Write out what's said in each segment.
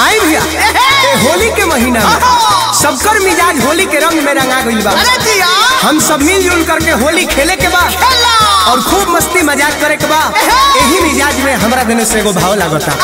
आई भैया होली के महीना में सबकर मिजाज होली के रंग में रंगा गइल बा। हम सब मिलजुल करके होली खेले के बा और खूब मस्ती मजाक करे के बा। यही मिजाज में हमरा देने से एगो भाव लागता।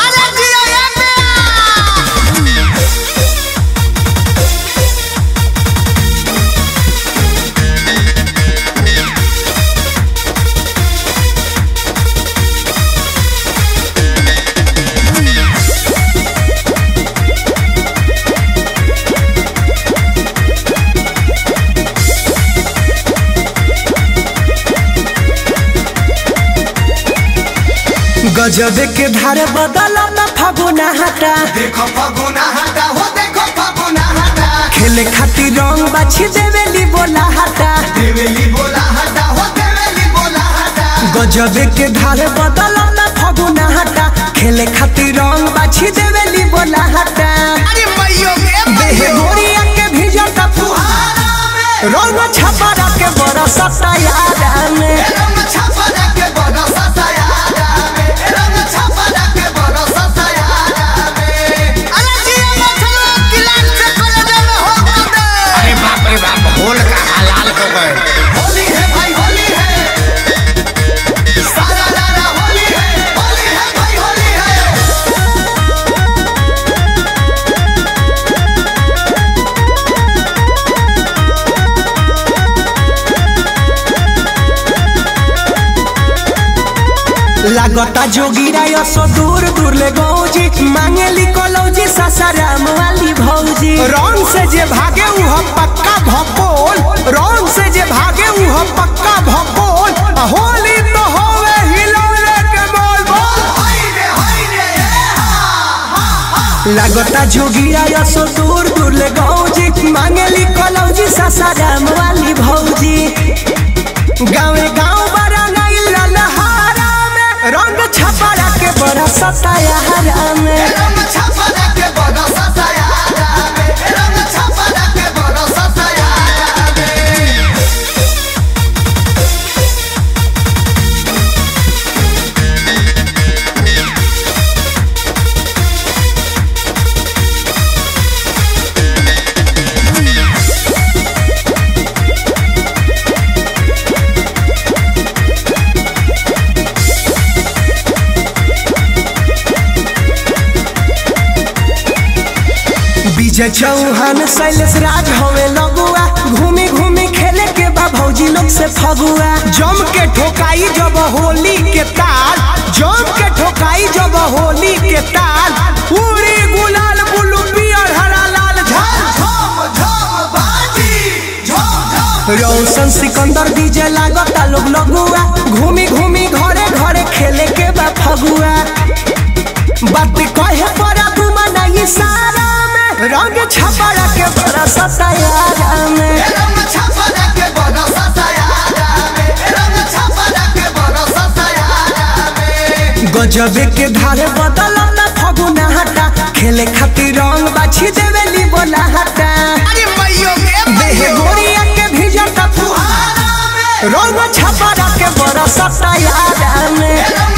गजब के धार बदला न फागुना हटा, देखो फागुना हटा, हो देखो फागुना हटा। खेले खातिर रंग बाछी देवेली बोला हटा, देवेली बोला हटा, हो देवेली बोला हटा। गजब के धार बदला न फागुना हटा, खेले खातिर रंग बाछी देवेली बोला हटा। अरे मैयो के गोरिया के भिजता फुहारा में, रंग छपरा के बरसता यारा में, रंग छपरा के बरसता यारा में, रंग छपरा के बरसता यारा में। अरे जिया मछलो किलान से कॉलेज में हो गए। अरे बाप रे बाप, होल का हलाल हो गए। होली है भाई, होली है, सारा लारा होली है भाई, होली है। लागता जोगिरा सो दूर दूर ले गौजी, मांगेली कलौजी सासाराम वाली भौजी। रंग से जे भागे उह पक्का भपोल, रंग से जे भागे उह पक्का भपोल। होली तो होवे हिलौले के बोल बोल। लागता जोगिरा सो दूर दूर ले गौजी, मांगेली कलौजी सासाराम वाली भौजी। गाँव गाँव बड़ा रंग छपरा के बरसता यारा में, रंग छपरा के बरसता यारा में, रंग छपरा के बरसता यारा में। विजय चौहान शैलेश राज हवे लगुआ, घूमी घूमी खेले के बा भौजी लोग से फगुआ। जम के ठोकाई जब होली के ताल, जम के ठोकाई जब होली के ताल। पूरी गुलाल बुलू पियर हरा लाल झाल, झम झम बाजी झम झम। रोशन सिकंदर विजय लागता लोग लगुआ, घूमी घूमी घरे घरे खेले के बा फगुआ। बात कहे पड़ा तू मनाई सारा में, रंग छपरा के बरसता यारा में, रंग छपरा के बरसता यारा में, रंग छपरा के बरसता यारा में। गजब के धार बदला न फागुना हटा, खेले खातिर रंग बाछी देवेली बोला हटा। अरे मैयो के गोरिया के भिजता फुहारा में, रंग छपरा के बरसता यारा में।